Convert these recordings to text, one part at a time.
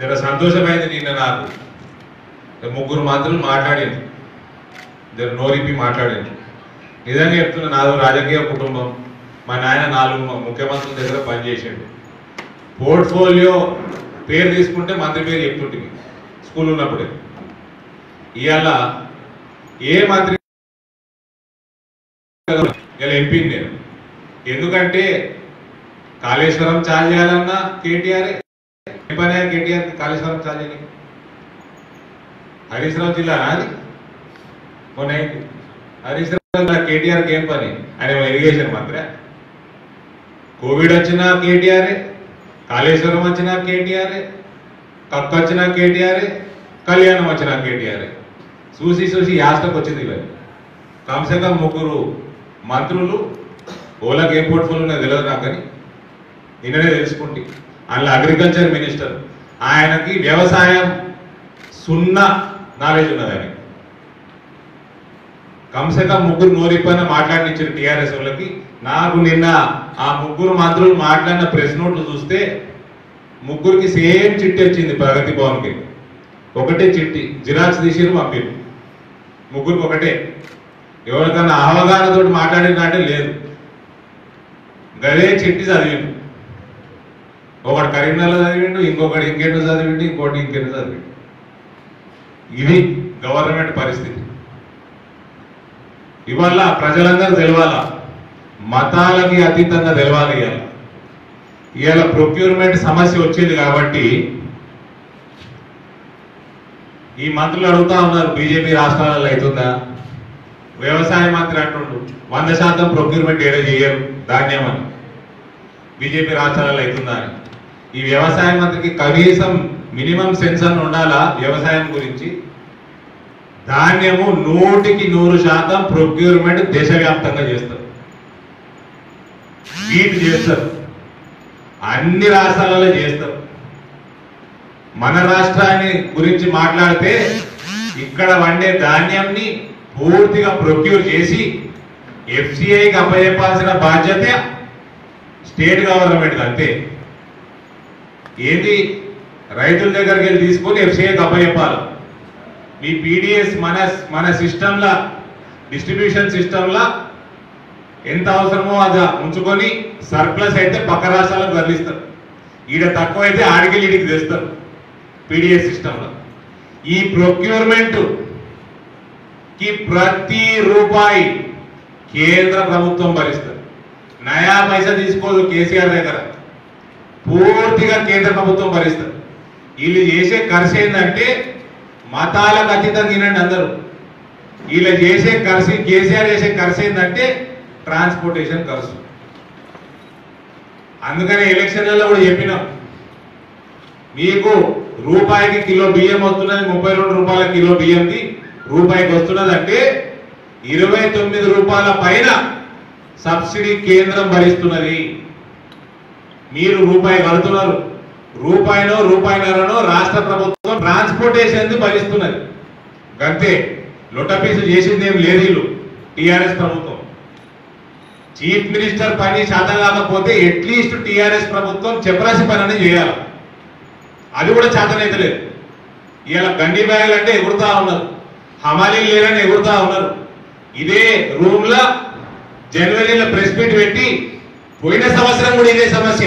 జర సంతోషమైంది నిన్న నాకు. ముగ్గురు మంత్రులు మాట్లాడింది, జర నోరిపి మాట్లాడింది. నిజంగా చెప్తున్నా, నాదో రాజకీయ కుటుంబం. మా నాయన 4 ముఖ్యమంత్రుల దగ్గర పనిచేసాడు. పోర్ట్ఫోలియో పేరు తీసుకుంటే మంత్రి పేరు చెప్తుంటుంది స్కూల్ ఉన్నప్పుడే. ఇవాళ ఏ మంత్రి ఇలా ఎంపీని నేను. ఎందుకంటే కాళేశ్వరం చాలు చేయాలన్నా కేటీఆర్ పని. కేటీఆర్కి కాళేశ్వరం చాలు చేయాలి. హరీష్ రావు జిల్లా అది మొన్న హరీష్ రావు కేటీఆర్కి ఏం పని? ఆయన ఇరిగేషన్ మంత్రి. కోవిడ్ వచ్చినా కేటీఆర్, కాళేశ్వరం వచ్చినా కేటీఆర్, కక్క వచ్చినా కేటీఆర్, కళ్యాణం వచ్చినా కేటీఆర్. చూసి చూసి యాస్టకు వచ్చింది. ఇవన్నీ కమ్సే కమ్ 3 మంత్రులు. ఓలాకి ఏం పోర్ట్ఫోలియో ఉన్నది తెలియదు నాకు, కానీ నిన్ననే తెలుసుకుంటే. అందులో అగ్రికల్చర్ మినిస్టర్, ఆయనకి వ్యవసాయం 0 నాలెడ్జ్ ఉన్నది. ఆయన కమ్సే కమ్ 3 నోరిపైన మాట్లాడినిచ్చారు టీఆర్ఎస్ వాళ్ళకి. నాకు నిన్న ఆ 3 మంత్రులు మాట్లాడిన ప్రెస్ నోట్లు చూస్తే 3కి సేమ్ చిట్టి వచ్చింది. ప్రగతి భవన్కి ఒకటే చిట్టి, జిరాక్స్ తీసిరు పంపిరు. 3కి ఒకటే. ఎవరికన్నా అవగాహనతో మాట్లాడినట్టే లేదు. గదే చిట్టి చదివిండు. ఒకటి కరీంనగర్లో చదివిండు, ఇంకొకటి ఇంకేటో చదివిండు, ఇంకోటి ఇంకేటో చదివిండు. ఇది గవర్నమెంట్ పరిస్థితి. ఇవాళ ప్రజలందరూ తెలవాలా, మతాలకి అతీతంగా తెలవాలి. ఇవాళ ప్రొక్యూర్మెంట్ సమస్య వచ్చింది కాబట్టి ఈ మంత్రులు అడుగుతా ఉన్నారు, బీజేపీ రాష్ట్రాలలో అవుతుందా? వ్యవసాయ మంత్రి అంటుండు 100% ప్రొక్యూర్మెంట్ ఏదో చేయరు ధాన్యం అని. బీజేపీ రాష్ట్రాలలో అవుతుందా అని. ఈ వ్యవసాయ మంత్రికి కనీసం మినిమం సెన్స్ అని ఉండాలా వ్యవసాయం గురించి. ధాన్యము 100% ప్రొక్యూర్మెంట్ దేశవ్యాప్తంగా చేస్తారు, బీట్ చేస్తారు, అన్ని రాష్ట్రాలలో చేస్తారు. మన రాష్ట్రాన్ని గురించి మాట్లాడితే ఇక్కడ వండే ధాన్యాన్ని పూర్తిగా ప్రొక్యూర్ చేసి ఎఫ్సిఐకి అప్పచెప్పాల్సిన బాధ్యత స్టేట్ గవర్నమెంట్. అంతే. ఏది రైతుల దగ్గరికి వెళ్ళి తీసుకొని ఎఫ్సిఐకి అప్పచెప్పాలి. మీ పీడిఎస్ మన సిస్టంలో, డిస్ట్రిబ్యూషన్ సిస్టంలో ఎంత అవసరమో అది ఉంచుకొని సర్ప్లస్ అయితే పక్క రాష్ట్రాలకు తరలిస్తారు. ఈడ తక్కువ అయితే ఆడికి ఈడికి తెస్తారు పీడిఎస్ సిస్టంలో. ఈ ప్రొక్యూర్మెంట్ కి ప్రతి రూపాయి కేంద్ర ప్రభుత్వం భరిస్తారు. నయా పైసా తీసుకోదు కేసీఆర్ దగ్గర, పూర్తిగా కేంద్ర ప్రభుత్వం భరిస్తారు. వీళ్ళు చేసే ఖర్చు ఏంటంటే మతాలకు అతీతంగా తినండి అందరూ. వీళ్ళు చేసే ఖర్చు, కేసీఆర్ చేసే ఖర్చు ఏంటంటే ట్రాన్స్పోర్టేషన్ ఖర్చు. అందుకనే ఎలక్షన్లలో కూడా చెప్పినాం, మీకు రూపాయికి కిలో బియ్యం వస్తున్నది, 32 రూపాయల కిలో బియ్యంది రూపాయికి వస్తున్నది అంటే 29 రూపాయల పైన సబ్సిడీ కేంద్రం భరిస్తున్నది. మీరు రూపాయి కడుతున్నారు, రూపాయినో రూపాయిన్నరనో రాష్ట్ర ప్రభుత్వం ట్రాన్స్పోర్టేషన్ భరిస్తున్నది. అంతే. లొట్టపీసు చేసింది ఏం లేదు వీళ్ళు టీఆర్ఎస్ ప్రభుత్వం. చీఫ్ మినిస్టర్ పని శాతం కాకపోతే అట్లీస్ట్ టీఆర్ఎస్ ప్రభుత్వం చెపరాసి పని అనేది చేయాలి. అది కూడా చేతనైతే లేదు. ఇలా గండి బ్యాగులు అంటే ఎగురుతా ఉన్నారు, హమాలీలు లేరని ఎగురుతా ఉన్నారు. ఇదే రూమ్ లో జనవరిలో ప్రెస్ మీట్ పెట్టి పోయిన సంవత్సరం కూడా ఇదే సమస్య.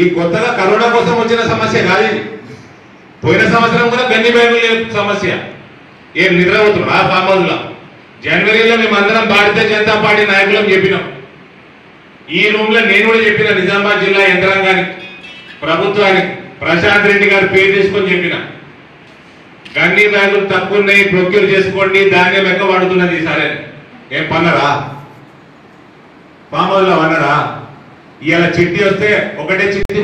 ఈ కొత్తగా కరోనా కోసం వచ్చిన సమస్య కాదు ఇది. పోయిన సంవత్సరం కూడా గండి బ్యాగులు సమస్య. ఏం నిద్రపోతున్నారు ఆ ఫామ్ హౌస్ లో? జనవరిలో మేమందరం భారతీయ జనతా పార్టీ నాయకులకు చెప్పినాం. ఈ రూమ్ లో నేను కూడా చెప్పిన నిజామాబాద్ జిల్లా యంత్రాంగానికి, ప్రభుత్వానికి, ప్రశాంత్ రెడ్డి గారు పేరు తీసుకొని చెప్పిన గన్ని బ్యాగులు తక్కువ ఉన్నాయి, ప్రొక్యూర్ చేసుకోండి, ధాన్యం ఎక్క వాడుతున్నది సరే. ఏం పన్నరా? ఫామ్ హౌస్ లో అన్నారా? ఇవాళ చిట్టి వస్తే ఒకటే చిట్టి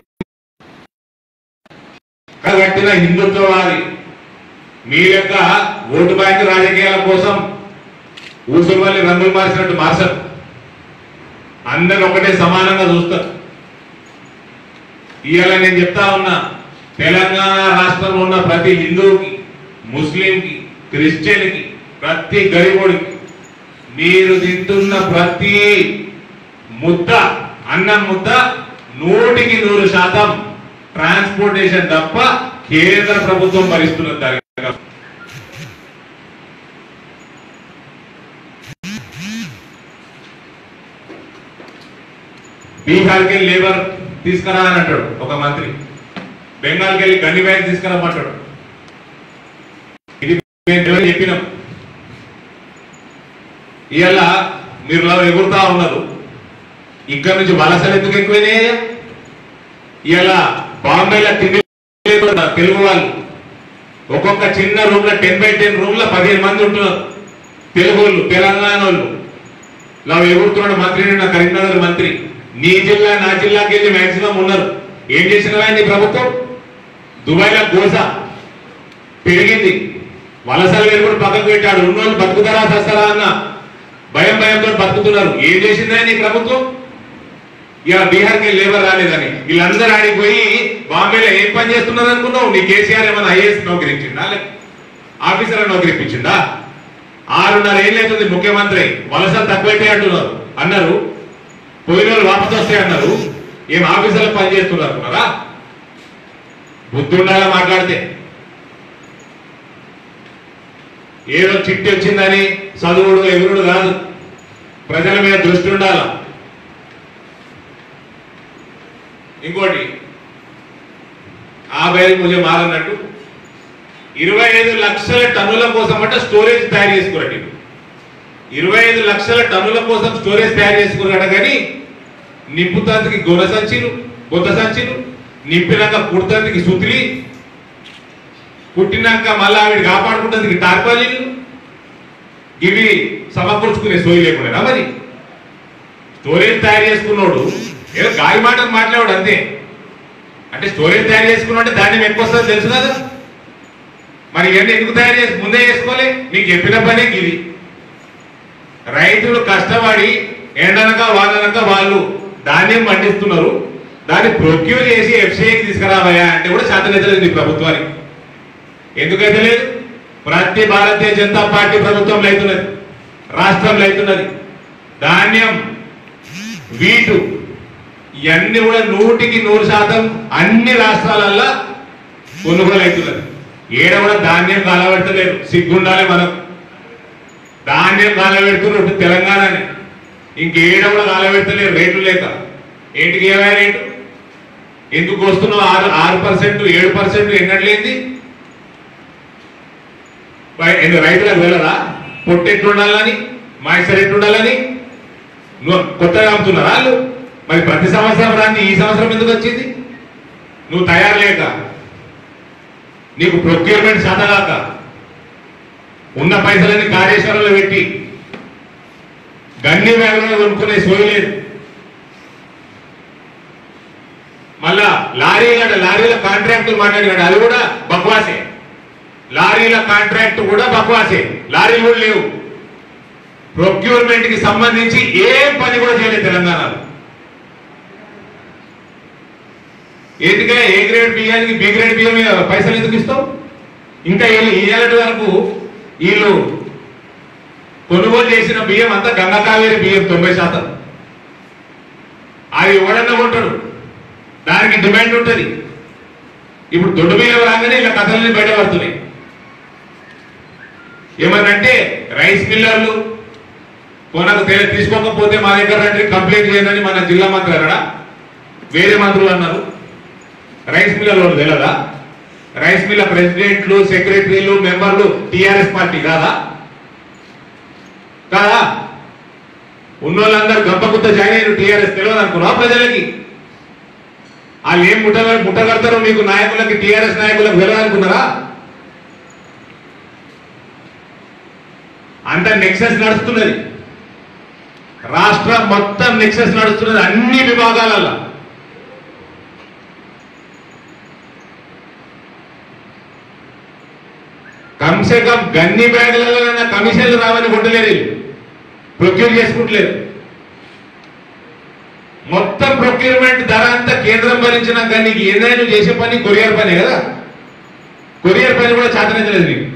కట్టిన హిందుత్వవాది మీ యొక్క ఓటు బ్యాంక్ రాజకీయాల కోసం ఊసులు రంగులు మార్చినట్టు మార్చరు. అందరు ఒకటే సమానంగా చూస్తారు. ఇవాళ నేను చెప్తా ఉన్నా, తెలంగాణ రాష్ట్రంలో ఉన్న ప్రతి హిందువుకి, ముస్లింకి, క్రిస్టియన్కి, ప్రతి గరీబుడికి మీరు తింటున్న ప్రతి ముద్ద, అన్నం ముద్ద 100% ట్రాన్స్పోర్టేషన్ తప్ప కేంద్ర ప్రభుత్వం భరిస్తున్నది. దాని బీహార్కి వెళ్ళి లేబర్ తీసుకురా అని అంటాడు ఒక మంత్రి, బెంగాల్కి వెళ్ళి గన్ని బ్యాగ్ తీసుకురామంటాడు. ఇది మేము చెప్పినాం. ఇవాళ మీరు ఎగురుతా ఉన్నారు, ఇక్కడ నుంచి వలసలు ఎందుకు ఎక్కువైనాయి? ఇవాళ బాంబేలో తెలుగు వాళ్ళు ఒక్కొక్క చిన్న రూమ్ లో 10x10 రూమ్ లో 15 మంది ఉంటున్నారు. తెలుగు వాళ్ళు, తెలంగాణ వాళ్ళు. ఇలా ఎగురుతున్నాడు మంత్రి, నా కరీంనగర్ మంత్రి. నీ జిల్లా నా జిల్లాకి వెళ్ళి మాక్సిమం ఉన్నారు. ఏం చేసినవా నీ ప్రభుత్వం? దుబాయ్లో గోస పెరిగింది, వలసలు వెళ్ళి పక్కకు పెట్టాడు. ఉన్నోళ్ళు బతుకుతారా చస్తారా అన్న భయంతో బతుకుతున్నారు. ఏం చేసిందా నీ ప్రభుత్వం? ఇక బీహార్కి లేబర్ రాలేదని వీళ్ళందరూ ఆడిపోయి బాంబేలో ఏం పని చేస్తున్నారు అనుకున్నావు? నీ కేసీఆర్ ఏమైనా ఐఏఎస్ నౌకరీ ఇచ్చిందా, ఆఫీసర్ నౌకరీ ఇప్పించిందా? 6.5 ఏళ్ళు అవుతుంది ముఖ్యమంత్రి. వలసలు తక్కువైతే అంటున్నారు అన్నారు, పోయిన వాళ్ళు వాపసు వస్తాయి అన్నారు. ఏం ఆఫీసర్లు పని చేస్తున్నారు అనుకున్నారా? బుద్ధి ఉండాలా మాట్లాడితే. ఏదో చిట్టి వచ్చిందని చదువుడు ఎగురుడు కాదు, ప్రజల మీద దృష్టి ఉండాల. ఇంకోటి ఆ బయలు ముజే మారన్నట్టు 25 లక్షల టన్నుల కోసం అంటే స్టోరేజ్ తయారు చేసుకున్నట్టు. 25 లక్షల టన్నుల కోసం స్టోరేజ్ తయారు చేసుకున్నాడు. కానీ నింపుతానికి గొంత సంచులు నింపినాక కుడతానికి సుతిలి, కుట్టినాక మళ్ళీ ఆవిడ కాపాడుకుంటానికి టార్పాలీలు, ఇవి సమకూర్చుకునే సోయి లేకుండా. మరి స్టోరేజ్ తయారు చేసుకున్నాడు ఏదో గాలి మాటలు మాట్లాడాడు అంతే. అంటే స్టోరేజ్ తయారు చేసుకున్నాడు ధాన్యం ఎక్కువ వస్తుంది తెలుసు కదా. మరి ఇవన్నీ ఎందుకు తయారు చేసి ముందే చేసుకోలే? నీకు చెప్పిన పనే ఇది. రైతులు కష్టపడి ఎండనక వాననక వాళ్ళు ధాన్యం పండిస్తున్నారు. దాన్ని ప్రొక్యూర్ చేసి ఎఫ్సీఐకి తీసుకురావయా అంటే కూడా శాతనైతలేదు నీ ప్రభుత్వానికి. ఎందుకైతే లేదు? ప్రతి భారతీయ జనతా పార్టీ ప్రభుత్వంలో అవుతున్నది, రాష్ట్రంలో అవుతున్నది. ధాన్యం, వీటు ఇవన్నీ కూడా 100% అన్ని రాష్ట్రాలల్లో కొనుగోలు అవుతున్నది. ఏడ కూడా ధాన్యం కాలబెడతలేరు. సిగ్గుండాలి మనం. ధాన్యం కాలబెడుతున్నట్టు తెలంగాణని ఇంకేడ కూడా కాలబెడతలేరు రేట్లు లేక. ఏంటికి ఏమైనా రేటు? ఎందుకు వస్తున్నావు? 6% 7% ఎన్నట్లేంది? రైతులకు వెళ్ళరా? పొట్టు ఎట్లుండాలని, మాయిశ్చర్ ఎట్లుండాలని కొత్తగా అమ్ముతున్నారా వాళ్ళు? మరి ప్రతి సంవత్సరం రాని ఈ సంవత్సరం ఎందుకు వచ్చింది? నువ్వు తయారు లేక, నీకు ప్రొక్యూర్మెంట్ శాతగాక, ఉన్న పైసలని కార్యేశ్వరంలో పెట్టి గన్ని బ్యాగులో కొనుక్కునే సోయి లేదు. మళ్ళా లారీల కాంట్రాక్టులు మాట్లాడాడు, అది కూడా బక్వాసే. లారీల కాంట్రాక్ట్ కూడా బక్వాసే. లారీలు కూడా లేవు. ప్రొక్యూర్మెంట్ కి సంబంధించి ఏం పని కూడా చేయలేదు తెలంగాణలో. ఎందుకే ఏ గ్రేడ్ బియ్యానికి బి గ్రేడ్ బియ్యం పైసలు ఎందుకు ఇస్తావు? ఇంకా ఏళ్ళటి వరకు వీళ్ళు కొనుగోలు చేసిన బియ్యం అంతా గంగా కావేరి బియ్యం 90%. అది ఎవడన్నా కొంటాడు, దానికి డిమాండ్ ఉంటుంది. ఇప్పుడు దొడ్డు బియ్యం రాగానే ఇలా కథలన్నీ బయటపడుతున్నాయి. ఏమనంటే రైస్ మిల్లర్లు కొనకు తీసుకోకపోతే మా దగ్గర రండి కంప్లైంట్ చేయండి మన జిల్లా మంత్రి అన్నాడా? వేరే మంత్రులు అన్నారు. రైస్ మిల్లర్లు తెలియదా? రైస్ మిల్ల ప్రెసిడెంట్లు, సెక్రటరీలు, మెంబర్లు టీఆర్ఎస్ పార్టీ కాదా? ఉన్నోళ్ళందరూ గంపగుత్త జాయిన్ అయిన టీఆర్ఎస్ తెలియదు అనుకున్నా ప్రజలకి? వాళ్ళు ఏం ముట్టగడతారో మీకు నాయకులకి, టీఆర్ఎస్ నాయకులకు వెళ్ళాలనుకున్నారా? అంత నెక్సెస్ నడుస్తున్నది. రాష్ట్రం మొత్తం నెక్సెస్ నడుస్తున్నది అన్ని విభాగాలలో. కమ్సే కమ్ గన్ని బ్యాగులలో కమిషన్లు రావని కొట్టలేరు, ప్రొక్యూర్ చేసుకుంటలేరు. మొత్తం ప్రొక్యూర్మెంట్ ధర అంతా కేంద్రం భరించినా కానీ నీకు ఏదైనా నువ్వు చేసే పని కొరియర్ పనే కదా. కొరియర్ పని కూడా చేతనైతలేదు నీకు.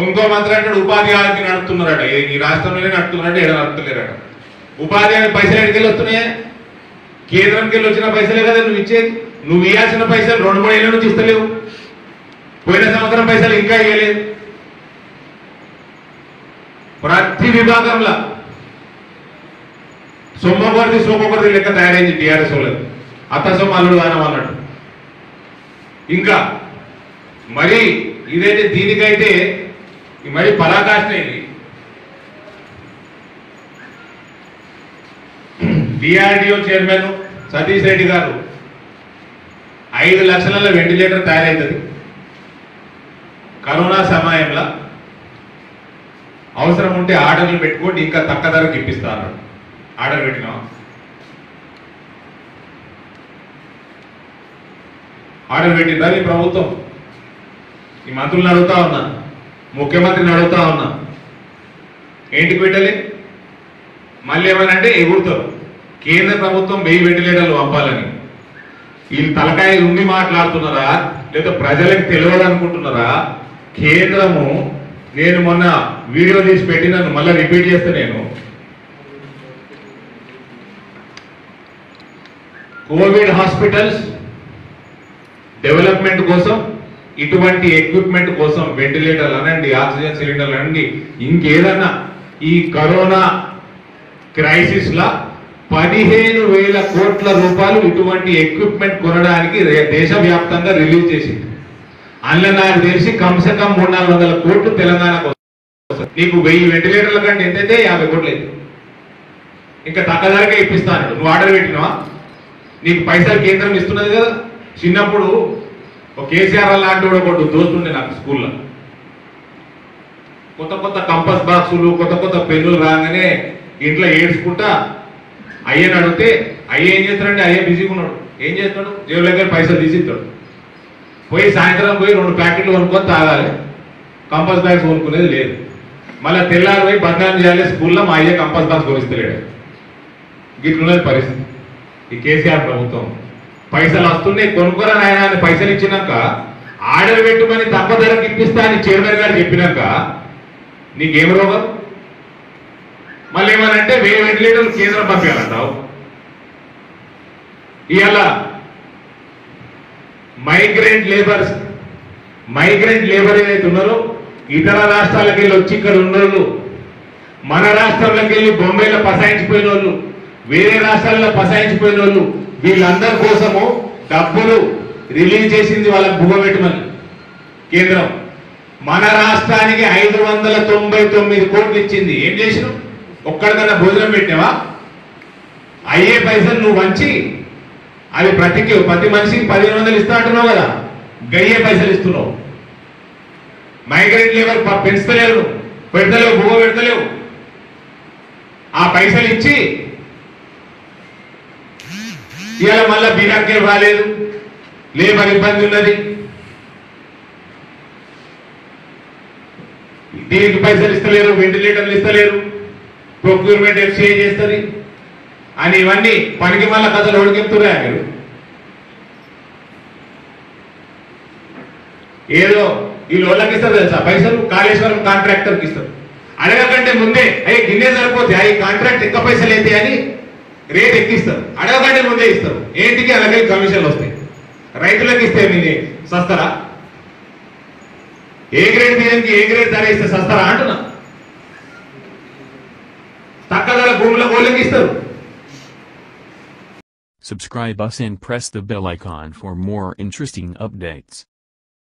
ఇంకో మంత్రి అంటాడు ఉపాధి హామీకి నడుపుతున్నారట. ఈ రాష్ట్రంలోనే నడుపుతున్నారంటే ఏదో నడుపుతలేరట. ఉపాధి హామీ పైసలు ఎక్కడికి వస్తున్నాయా? కేంద్రంకి వెళ్ళి వచ్చిన పైసలే కదా నువ్వు ఇచ్చేది. నువ్వు ఇవ్వాల్సిన పైసలు 2-3 ఏళ్ళ నుంచి ఇస్తలేవు. పోయిన సంవత్సరం పైసలు ఇంకా ఇవ్వలేదు. ప్రతి విభాగంలో సొమ్మకొకరిది సోకొకరిది లెక్క తయారైంది టీఆర్ఎస్ వాళ్ళది. అత్త సొమ్ము అల్లుడు దానం అన్నట్టు. ఇంకా మరి ఇదైతే దీనికైతే మరి పరాకాష్ట ఇది. డిఆర్డిఓ చైర్మన్ సతీష్ రెడ్డి గారు 5 లక్షల వెంటిలేటర్ తయారైతుంది. కరోనా సమయంలో అవసరం ఉంటే ఆర్డర్లు పెట్టుకోండి, ఇంకా తక్కువ ధరకు ఇప్పిస్తారు. ఆర్డర్ పెట్టినా ఆర్డర్ పెట్టిందా ఈ ప్రభుత్వం? ఈ మంత్రులను అడుగుతా ఉన్నా, ముఖ్యమంత్రిని అడుగుతా ఉన్నా, ఏంటికి పెట్టలే? మళ్ళీ ఏమనంటే ఎగురుతారు. కేంద్ర ప్రభుత్వం 1000 వెంటిలేటర్లు పంపాలని. వీళ్ళు తలకాయ ఉండి మాట్లాడుతున్నారా లేదా ప్రజలకు తెలియదు అనుకుంటున్నారా? కేంద్రము, నేను మొన్న వీడియో తీసి పెట్టినాను, మళ్ళీ రిపీట్ చేస్తే, నేను కోవిడ్ హాస్పిటల్స్ డెవలప్మెంట్ కోసం, ఇటువంటి ఎక్విప్మెంట్ కోసం, వెంటిలేటర్లు అనండి, ఆక్సిజన్ సిలిండర్లు అనండి, ఇంకేదన్నా ఈ కరోనా క్రైసిస్ లా 15,000 కోట్ల రూపాయలు ఇటువంటి ఎక్విప్మెంట్ కొనడానికి దేశవ్యాప్తంగా రిలీజ్ చేసింది. అందులో నాకు తెలిసి కమ్సే కమ్ 300-400 కోట్లు తెలంగాణకు వస్తుంది. నీకు 1000 వెంటిలేటర్ల కంటే ఎంతైతే 50 కోట్లు అయితే ఇంకా తక్కువ ధరకే ఇప్పిస్తాను. నువ్వు ఆర్డర్ పెట్టినావా? నీకు పైసలు కేంద్రం ఇస్తున్నది కదా. చిన్నప్పుడు ఒక కేసీఆర్ లాంటి కూడా ఒకటి దోస్తుండే నాకు స్కూల్లో. కొత్త కొత్త కంపస్ బాక్సులు, కొత్త కొత్త పెన్నులు రాగానే ఇంట్లో ఏడ్చుకుంటా అయ్యని అడిగితే, అయ్య ఏం చేస్తాడంటే, అయ్యే బిజీగా ఉన్నాడు. ఏం చేస్తాడు? జేబుల దగ్గర పైసలు తీసిస్తాడు. పోయి సాయంత్రం పోయి 2 ప్యాకెట్లు కొనుక్కొని తాగాలి. కంపస్ బాక్స్ కొనుక్కునేది లేదు. మళ్ళీ తెల్లారి పోయి బదనాలు చేయాలి స్కూల్లో, మా అయ్యే కంపస్ బాక్స్ కొనిస్తలేడు. గిట్లున్నది పరిస్థితి. ఈ కేసీఆర్ ప్రభుత్వం పైసలు వస్తున్నాయి, కొనుక్కోరా నాయన అని పైసలు ఇచ్చినాక, ఆర్డర్ పెట్టుకొని తక్కువ ధరకు ఇప్పిస్తా అని చైర్మన్ గారు చెప్పినాక నీకేం రోగం? మళ్ళీ ఏమనంటే 1000 వెంటిలేటర్లు కేంద్రం పంపించాలంటావు. ఇవాళ మైగ్రెంట్ లేబర్ ఏదైతే ఉన్నారో, ఇతర రాష్ట్రాలకు వెళ్ళి వచ్చి ఇక్కడ ఉన్నోళ్ళు, మన రాష్ట్రాలకు వెళ్ళి బొంబాయిలో పసాయించిపోయిన వాళ్ళు, వేరే రాష్ట్రాల్లో పసాయించిపోయిన వాళ్ళు, వీళ్ళందరి కోసము డబ్బులు రిలీజ్ చేసింది వాళ్ళకి భూగపెట్టమని కేంద్రం. మన రాష్ట్రానికి 599 కోట్లు ఇచ్చింది. ఏం చేసినావు? ఒక్కడికన్నా భోజనం పెట్టినావా? అయ్యే పైసలు నువ్వు వంచి అవి ప్రతి మనిషికి 1500 ఇస్తా అంటున్నావు కదా, గయ్యే పైసలు ఇస్తున్నావు. మైగ్రెంట్ లేబర్ పెంచుతలేవు, పెడతలేవు, భూగ పెడతలేవు. ఆ పైసలు ఇచ్చి ఇవాళ మళ్ళా బీరాకే రాలేదు, లేబర్ ఇబ్బంది ఉన్నది, దీనికి పైసలు ఇస్తలేరు, వెంటిలేటర్లు ఇస్తలేరు, ప్రొక్యూర్మెంట్ ఎక్స్చేంజ్ చేస్తుంది అని ఇవన్నీ పనికి మళ్ళా కథలు ఒడికెప్తున్నా మీరు. ఏదో వీళ్ళు వాళ్ళకి ఇస్తారు తెలుసా పైసలు? కాళేశ్వరం కాంట్రాక్టర్కి ఇస్తారు. అడగకంటే ముందే అయ్యే గిన్నె సరిపోతే ఈ కాంట్రాక్ట్ ఎక్కువ పైసలు అయితే అని రేట్ ఎక్కిస్తారు. అడగకంటే ముందే ఇస్తారు. ఏంటికి? అలాగే కమిషన్లు వస్తాయి. రైతులకు ఇస్తే మీరు సస్తారా? ఏ గ్రేడ్ బియ్యంకి ఏ గ్రేడ్ ధర ఇస్తే సస్తారా అంటున్నా. తక్కువ ధర భూముల వాళ్ళకి ఇస్తారు. Subscribe us and press the bell icon for more interesting updates.